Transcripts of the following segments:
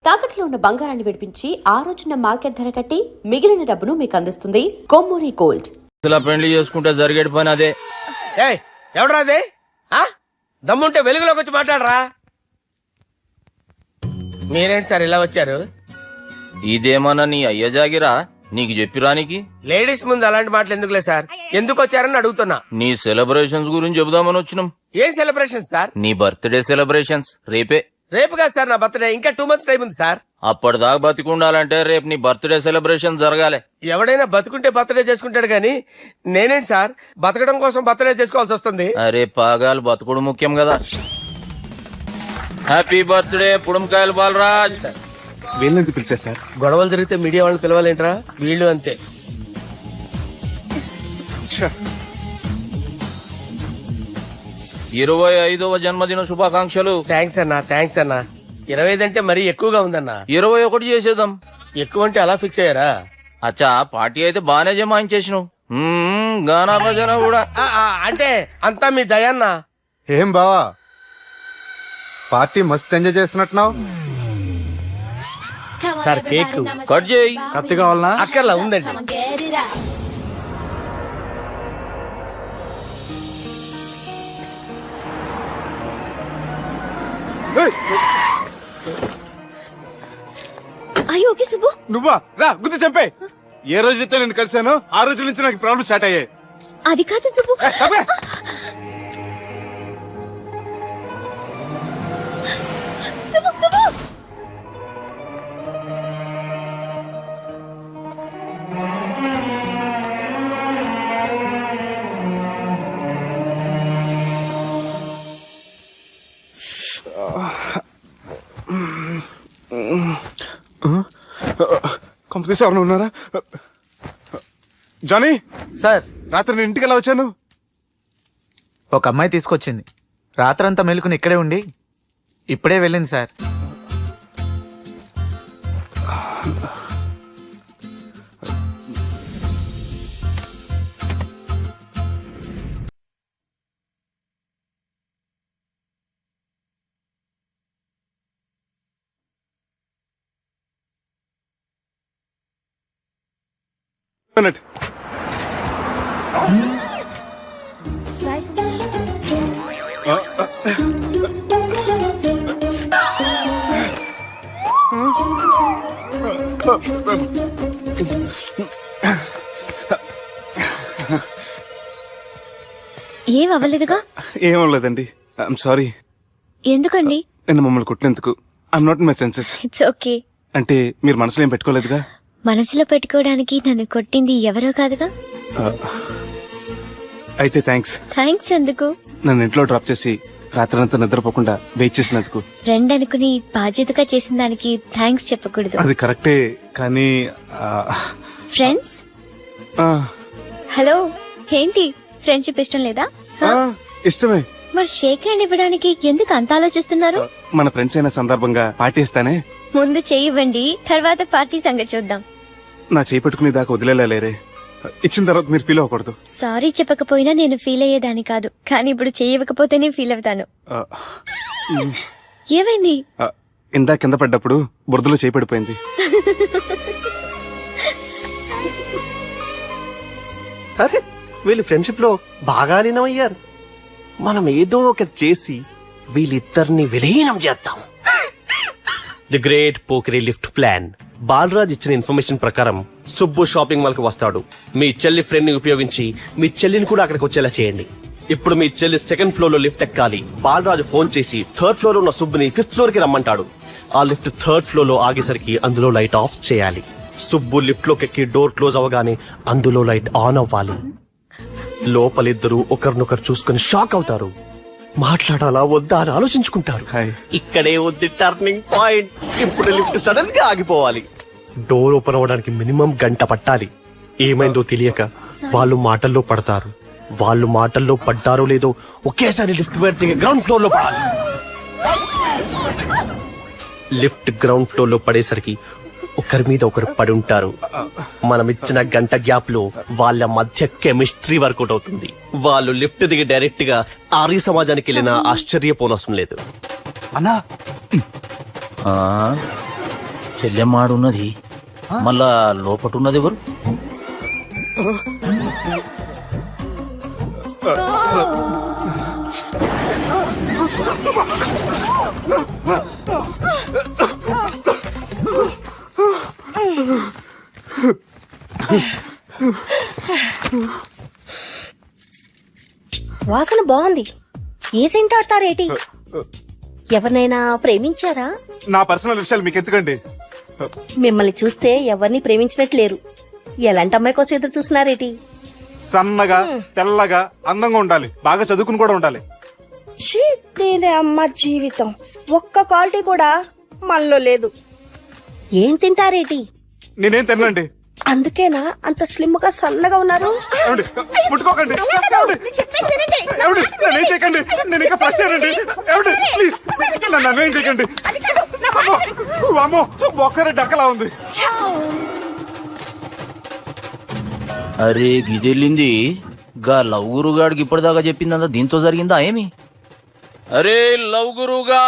తాకట్లో ఉన్న బంగారాన్ని విడిపించి ఆ రోజున మార్కెట్ ధర కట్టి మిగిలిన డబ్బును మీకు అందిస్తుంది కొమ్మూరి గోల్డ్. పెళ్లి చేసుకుంటే జరిగేటి పని అదే. ఎవడరా అదే? దమ్ముంటే వెలుగులోకి వచ్చి మాట్లాడరా. మీరేంటి సార్ ఇలా వచ్చారు? ఇదేమన్నా నీ అయ్య జాగిరా నీకు చెప్పిరానికి? లేడీస్ ముందు అలాంటి మాటలు ఎందుకులే సార్, ఎందుకు వచ్చారని అడుగుతున్నా. నీ సెలబ్రేషన్స్ గురించి చెబుదామని వచ్చినాం. ఏం సెలబ్రేషన్ సార్? నీ బర్త్డే సెలబ్రేషన్స్ రేపే. రేపు కాదు సార్ నా బర్త్డే, ఇంకా 2 months టైం ఉంది సార్. అప్పటిదాకా బతికుండాలంటే రేపు నీ బర్త్డే సెలబ్రేషన్ జరగాలి. ఎవడైనా బతుకుంటే బర్త్డే చేసుకుంటాడు గాని నేనేంటి సార్ బతకడం కోసం బర్త్డే చేసుకోవాల్సి వస్తుంది? అరే పాగాలు బతుకుడు ముఖ్యం కదా. హ్యాపీ బర్త్డే పుడంకాయలు బాలరాజ్. వీళ్ళెందుకు పిలిచారు సార్? గొడవలు జరిగితే మీడియా వాళ్ళని పిలవాలేంట్రా? వీళ్ళు అంతే. 25వ జన్మదిన శుభాకాంక్షలు. థ్యాంక్స్ అన్నా, థ్యాంక్స్ అన్నా. 25 అంటే మరీ ఎక్కువగా ఉందన్నా. 21 చేసేద్దాం. ఎక్కువ అంటే అలా ఫిక్స్ అయ్యారా? అచ్చా పార్టీ అయితే బానే జమాయించేసినావు. గానా భజన కూడా అంటే అంతా మీ దయన్నా. ఏం బావా పార్టీ మస్తు ఎంజాయ్ చేస్తున్నట్టున్నావు. సార్ కేక్ కట్ చేయి. కత్తి కావాలనా? అక్కర్లా ఉందండి. అయ్యో ఓకే సుబ్బు. నువ్వా? రా గుద్ది చంపే. ఏ రోజైతే నేను కలిసానో ఆ రోజు నుంచి నాకు ప్రాబ్లం స్టార్ట్ అయ్యాయి. అది కాదు సుబ్బు. సుబ్బు సుబ్బు. కంపెనీస్ ఎవరైనా ఉన్నారా? జానీ సార్, రాత్రి నేను ఇంటికి ఎలా వచ్చాను? ఒక అమ్మాయి తీసుకొచ్చింది. రాత్రంతా మెలుకుని ఇక్కడే ఉండి ఇప్పుడే వెళ్ళింది సార్. మినిట్. ఏం అవ్వలేదుగా? ఏం అవ్వలేదండి. I'm sorry. ఎందుకండి? నేను మమ్మల్ని కుట్టినందుకు I'm not in my senses. It's okay. అంటే మీరు మనసులో ఏం పెట్టుకోలేదుగా? మనసులో పెట్టుకోవడానికి నన్ను కొట్టింది ఎవరో కాదుగా. అయితే థ్యాంక్స్. థ్యాంక్స్ ఎందుకు? నన్ను ఇంట్లో డ్రాప్ చేసి రాత్రంతా నిద్రపోకుండా వెయిట్ చేసినందుకు. ఫ్రెండ్ అనుకుని బాధ్యతగా చేసిన దానికి థ్యాంక్స్ చెప్పకూడదు. అది కరెక్టే కానీ ఫ్రెండ్స్ హలో, ఏంటి ఫ్రెండ్షిప్ ఇష్టం లేదా? ఇష్టమే. మరి షేక్ హ్యాండ్ ఇవ్వడానికి ఎందుకు అంత ఆలోచిస్తున్నారు? మన ఫ్రెండ్స్ అయిన సందర్భంగా పార్టీ ఇస్తానే. ముందు చేయివ్వండి, తర్వాత పార్టీ సంగతి చూద్దాం. నా చేయి పట్టుకునే దాకా వదిలేలేరే. ఇచ్చిన తర్వాత మీరు ఫీల్ అవ్వకూడదు. సారీ చెప్పకపోయినా నేను ఫీల్ అయ్యేదాన్ని కాదు, కానీ ఇప్పుడు చేయకపోతేనే ఫీల్ అవుతాను. ఏమైంది? ఇందా కింద పడ్డప్పుడు బురదలో చేయి పడిపోయింది. అరే వీళ్ళు ఫ్రెండ్షిప్ లో బాగా లీనమయ్యారు. మనం ఏదో ఒకటి చేసి వీళ్ళిద్దరిని విలీనం చేద్దాం. ది గ్రేట్ పోకరీ లిఫ్ట్ ప్లాన్. బాలరాజ్ ఇచ్చిన ఇన్ఫర్మేషన్ ప్రకారం సుబ్బు షాపింగ్ మాల్ కు వస్తాడు. మీ చెల్లి ఫ్రెండ్ ని ఉపయోగించి మీ చెల్లిని కూడా అక్కడికి వచ్చేలా చేయండి. ఇప్పుడు మీ చెల్లి 2nd ఫ్లోర్ లో లిఫ్ట్ ఎక్కాలి. బాలరాజు ఫోన్ చేసి 3rd ఫ్లోర్ లో ఉన్న సుబ్బుని 5th ఫ్లోర్ కి రమ్మంటాడు. ఆ లిఫ్ట్ 3rd ఫ్లోర్ లో ఆగేసరికి అందులో లైట్ ఆఫ్ చేయాలి. సుబ్బు లిఫ్ట్ లోకి ఎక్కి డోర్ క్లోజ్ అవగానే అందులో లైట్ ఆన్ అవ్వాలి. లోపలిద్దరూ ఒకరినొకరు చూసుకుని షాక్ అవుతారు. మాట్లాడాలా వద్దా అని ఆలోచించుకుంటారు. ఇక్కడే ఉంది టర్నింగ్ పాయింట్. ఇప్పుడు లిఫ్ట్ సడన్ గా ఆగిపోవాలి. డోర్ ఓపెన్ అవ్వడానికి మినిమం గంట పట్టాలి. ఏమైందో తెలియక వాళ్ళు మాటల్లో పడతారు. వాళ్ళు మాటల్లో పడ్డారో లేదో ఒకేసారి లిఫ్ట్ దిగి గ్రౌండ్ ఫ్లోర్ లో పడాలి. లిఫ్ట్ గ్రౌండ్ ఫ్లోర్ లో పడేసరికి ఒకరి మీద ఒకరు పడి ఉంటారు. మనం ఇచ్చిన గంట గ్యాప్ లో వాళ్ళ మధ్య కెమిస్ట్రీ వర్కౌట్ అవుతుంది. వాళ్ళు లిఫ్ట్ దిగి డైరెక్ట్ గా ఆర్య సమాజానికి వెళ్ళినా ఆశ్చర్యపోనవసరం లేదు. అన్నా చెల్లెమ్మాడున్నది మళ్ళా లోపటున్నది ఎవరు? వాసన బాగుంది. ఏ సెంట్ ఆడతారేటి? ఎవరినైనా ప్రేమించారా? నా పర్సనల్ విషయాలు మీకు ఎందుకండి? మిమ్మల్ని చూస్తే ఎవరిని ప్రేమించినట్లేరు. ఎలాంటి అమ్మాయి కోసం ఎదురు చూస్తున్నారేటి? సన్నగా తెల్లగా అందంగా ఉండాలి, బాగా చదువుకుని కూడా ఉండాలి. ఛీ, దీని అమ్మ జీవితం ఒక్క క్వాలిటీ కూడా మనలో లేదు. ఏం తింటారేటి? నేనేం తినండి. అందుకేనా అంత స్లిమ్ గా సన్నగా ఉన్నారు? ఏమండి? ముట్టుకోకండి. ఏమండి? ఏమండి? నన్నేం చేయకండి. నేను ఇంకా ఫ్రెష్ అయ్యానండి. ఏమండి? ప్లీజ్ నన్ను ఏం చేయకండి. అమ్మో, అమ్మో, ఒక్కరే డక్కలా ఉంది. అరే గిదెళ్ళింది గా లవ్ గురుగాడికి ఇప్పటిదాకా చెప్పిందంతా దీంతో జరిగిందా ఏమి? అరే లవ్ గురుగా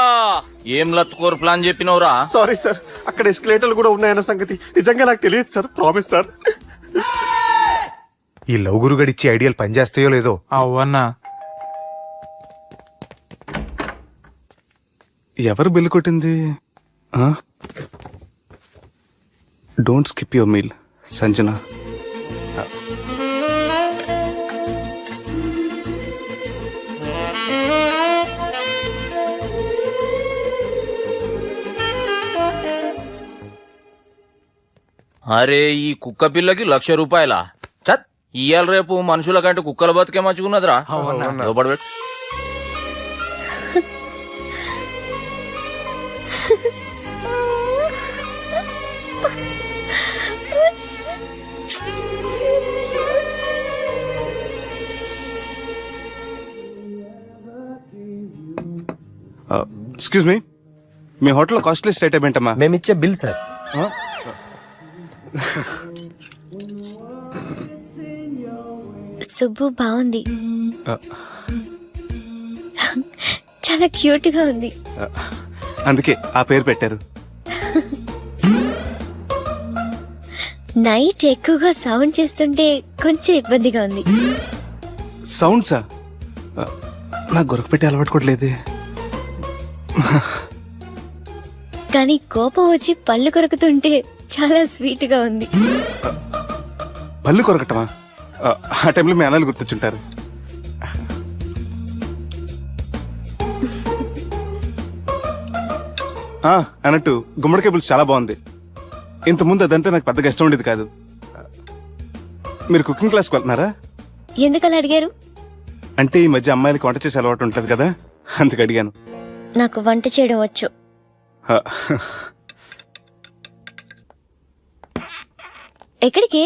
ఏం లత్కోర్ ప్లాన్ చెప్పినవురా? సారీ సార్, అక్కడ ఎస్కలేటర్లు కూడా ఉన్నాయన్న సంగతి నిజంగా నాకు తెలియదు సార్. Promise sir. ఈ లవ్ గురుగడి ఇచ్చే ఐడియాలు పనిచేస్తాయో లేదో. అవ్వన్నా ఎవరు బిల్లు కొట్టింది? Don't skip your meal Sanjana. అరే ఈ కుక్క పిల్లకి 1,00,000 రూపాయల చత్ ఇయ్యాల రేపు మనుషుల కంటే కుక్కల బతికే మంచుకున్నదిరా. లోపడబెట్టు. ఎక్స్క్యూజ్ మీ, మీ హోటల్లో కాస్ట్లీ స్టేట్ ఏంటమ్మా? మేమిచ్చే బిల్ సార్. సుబ్బు బాగుంది. చాలా క్యూట్ గా ఉంది. అందుకే ఆ పేరు పెట్టారు. నైట్ ఎక్కువగా సౌండ్ చేస్తుంటే కొంచెం ఇబ్బందిగా ఉంది. సౌండ్సా? నాకు గొరక పెట్టే అలవాటు కూడా లేదే. కానీ కోపం వచ్చి పళ్ళు కొరుకుతుంటే చాలా స్వీట్ గా ఉంది. పళ్ళు కొరకటమా? ఆ టైంలో మీ అన్నలు గుర్తొచ్చుంటారు. అన్నట్టు గుమ్మడికాయ పులుసు చాలా బాగుంది. ఇంతకుముందు అదంటే నాకు పెద్దగా ఇష్టం ఉండేది కాదు. మీరు కుకింగ్ క్లాస్కి వెళ్తున్నారా? ఎందుకలా అడిగారు? అంటే ఈ మధ్య అమ్మాయిలకి వంట చేసే అలవాటు ఉంటుంది కదా, అందుకు అడిగాను. నాకు వంట చేయడం వచ్చు. ఎక్కడికి?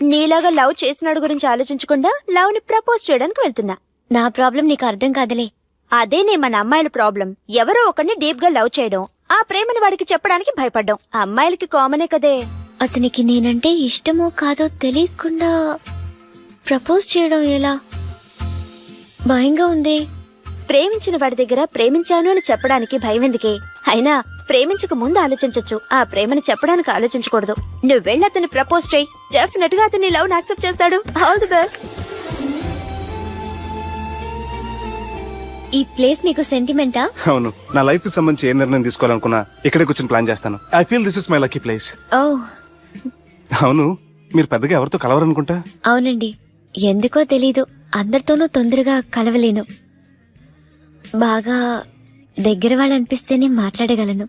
నీలాగా లవ్ చేసినాడు గురించి ఆలోచించకుండా లవ్ ని ప్రపోజ్ చేయడానికి వెళ్తున్నా. నా ప్రాబ్లం నీకు అర్థం కాదులే. అదేనే మన అమ్మాయిల ప్రాబ్లం. ఎవరో ఒకరిని డీప్ గా లవ్ చేయడం, ఆ ప్రేమని వాడికి చెప్పడానికి భయపడ్డం అమ్మాయిలకి కామనే కదే. అతనికి నేనంటే ఇష్టమో కాదో తెలియకుండా ప్రపోజ్ చేయడం ఎలా? భయంగా ఉంది. ప్రేమించిన వాడి దగ్గర ప్రేమించాను అని చెప్పడానికి భయం ఎందుకే? అయినా ప్రేమించక ముందు ఆలోచించొచ్చు, ఆ ప్రేమని చెప్పడానికి ఆలోచించకూడదు. నువ్వు వెళ్ళి అతన్ని ప్రపోజ్ చేయి, డెఫినెట్ గా అతన్ని లవ్ యాక్సెప్ట్ చేస్తాడు. All the best. ఈ ప్లేస్ మీకు సెంటిమెంటా? అవును, నా లైఫ్ కి సంబంధించి ఏ నిర్ణయం తీసుకోవాలనుకున్నా ఇక్కడే కూర్చొని ప్లాన్ చేస్తాను. I feel this is my lucky place. ఓ అవును, మీరు పెద్దగా ఎవరితో కలవరనుకుంటా? అవునండి, ఎందుకో తెలీదు, అందరితోనూ తొందరగా కలవలేను. బాగా దగ్గర వాళ్ళు అనిపిస్తేనే మాట్లాడగలను.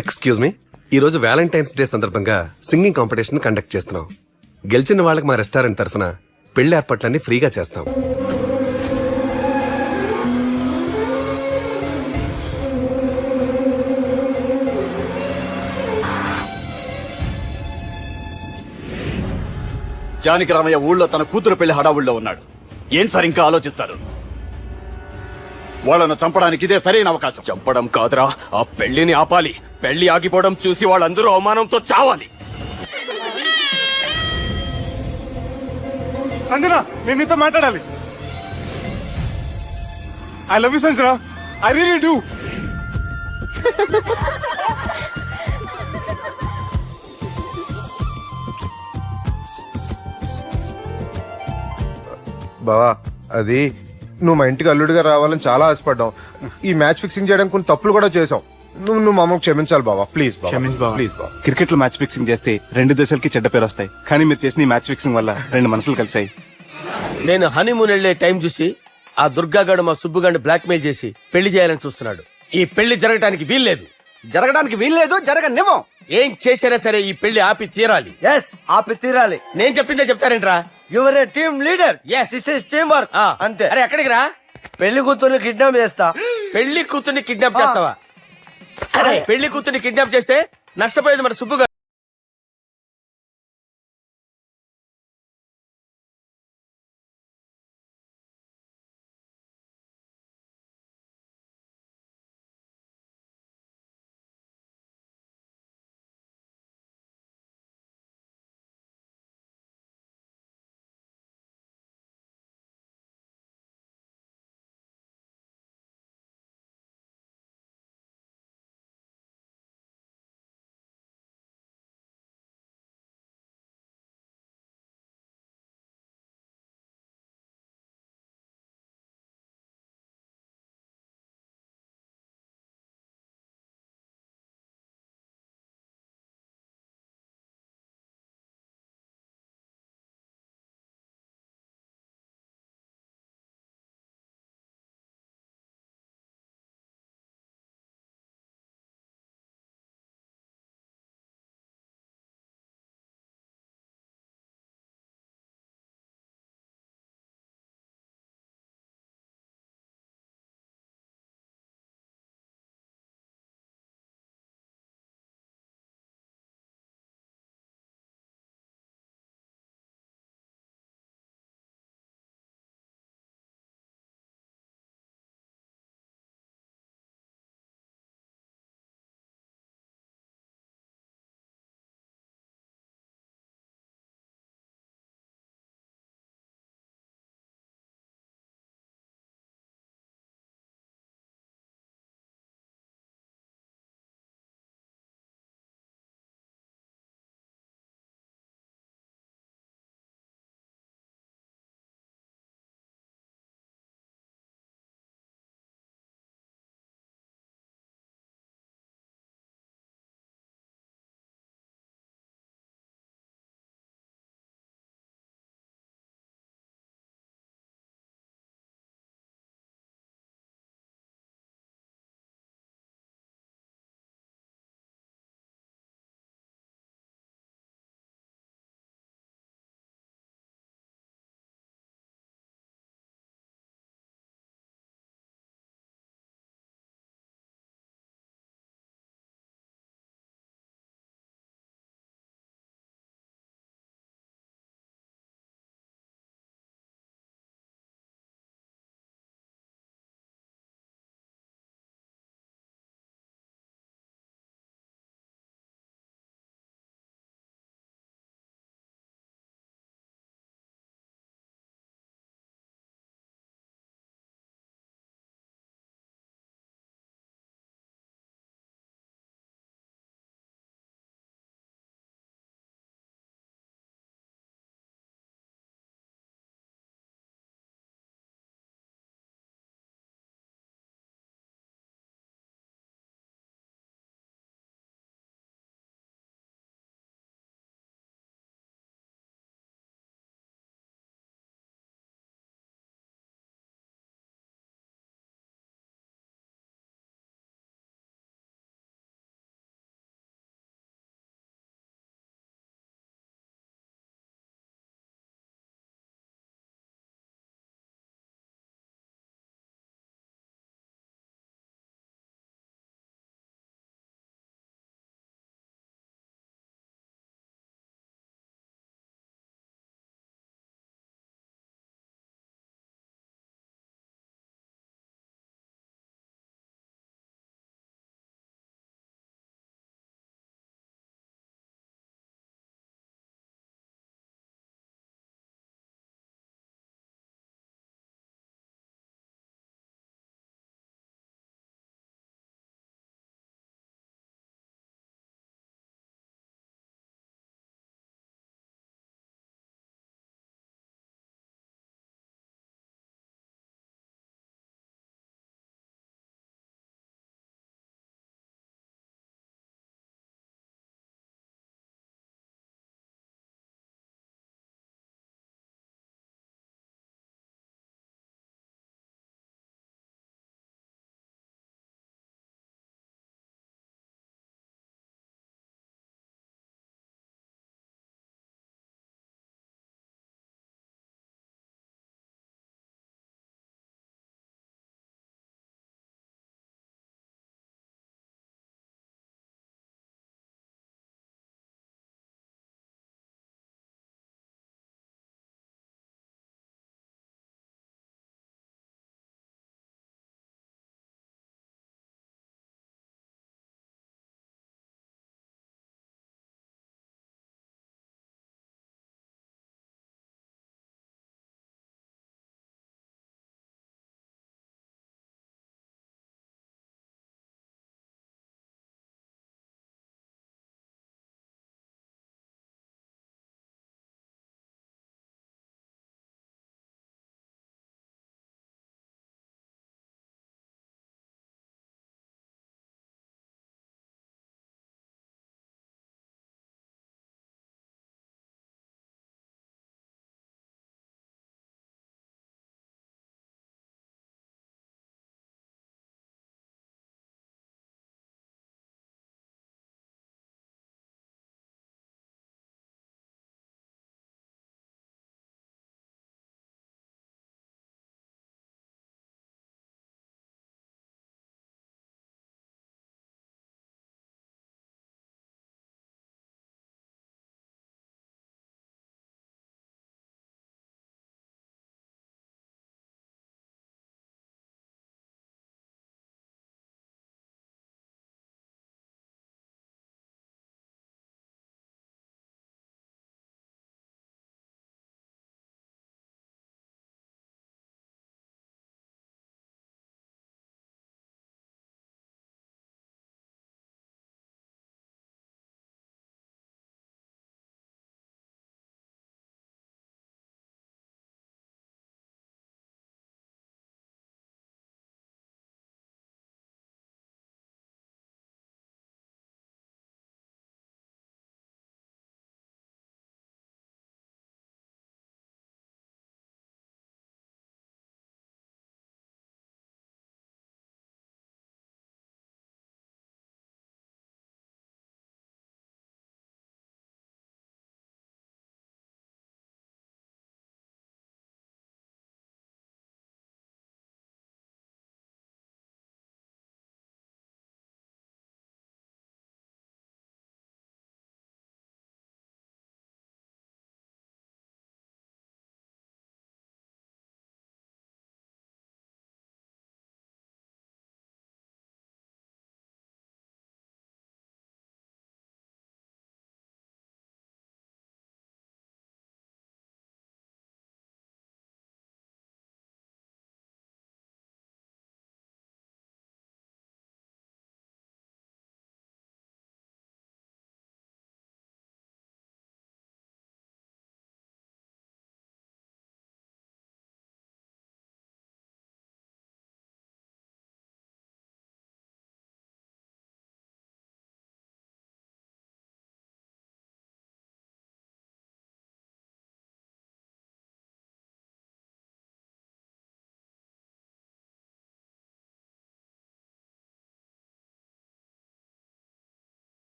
ఎక్స్క్యూజ్ మీ, ఈ రోజు వ్యాలంటైన్స్ డే సందర్భంగా సింగింగ్ కాంపిటీషన్ కండక్ట్ చేస్తున్నాం. గెలిచిన వాళ్ళకి మా రెస్టారెంట్ తరఫున పెళ్లి ఏర్పాట్లన్నీ ఫ్రీగా చేస్తాం. జానకి రామయ్య ఊళ్ళో తన కూతురు పెళ్లి హడావుల్లో ఉన్నాడు. ఏం సార్ ఇంకా ఆలోచిస్తారు? వాళ్ళను చంపడానికి ఇదే సరైన అవకాశం. చంపడం కాదురా, ఆ పెళ్లిని ఆపాలి. పెళ్లి ఆగిపోవడం చూసి వాళ్ళందరూ అవమానంతో చావాలి. సంజన, నేను నీతో మాట్లాడాలి. I love you Sanjana, I really do. బావా అది నువ్వు మా ఇంటికి అల్లుడిగా రావాలని చాలా ఆశపడ్డాం. ఈ మ్యాచ్ ఫిక్సింగ్ చేయడానికి కొన్ని తప్పులు కూడా చేసాం. నువ్వు మా అమ్మకు క్షమించాలి బావా, ప్లీజ్ బావా. క్షమించు బావ. ప్లీజ్ బావా. క్రికెట్ లో మ్యాచ్ ఫిక్సింగ్ చేస్తే 2 దేశాలకి చెడ్డ పేరు వస్తాయి, కానీ మీరు చేసిన ఈ మ్యాచ్ ఫిక్సింగ్ వల్ల 2 మనసులు కలిసాయి. నేను హనీమూన్ వెళ్లే టైం చూసి ఆ దుర్గాగాడు మా సుబ్బుగాడిని బ్లాక్మెయిల్ చేసి పెళ్లి చేయాలని చూస్తున్నాడు. ఈ పెళ్లి జరగటానికి వీల్లేదు. జరగడానికి వీల్లేదు, జరగనివ్వం. ఏం చేసినా సరే ఈ పెళ్లి ఆపి తీరాలి. ఎస్, ఆపి తీరాలి. నేను చెప్పిందే చెప్తారేంట్రా? Your a team leader. Yes. This is team work. అంతే. అరే ఎక్కడికి రా? పెళ్లి కూతుర్ని కిడ్నాప్ చేస్తా. పెళ్లి కూతుర్ని కిడ్నాప్ చేస్తావా? అరే పెళ్లి కూతుర్ని కిడ్నాప్ చేస్తే నష్టపోయేది మన సుబ్బుగాడు.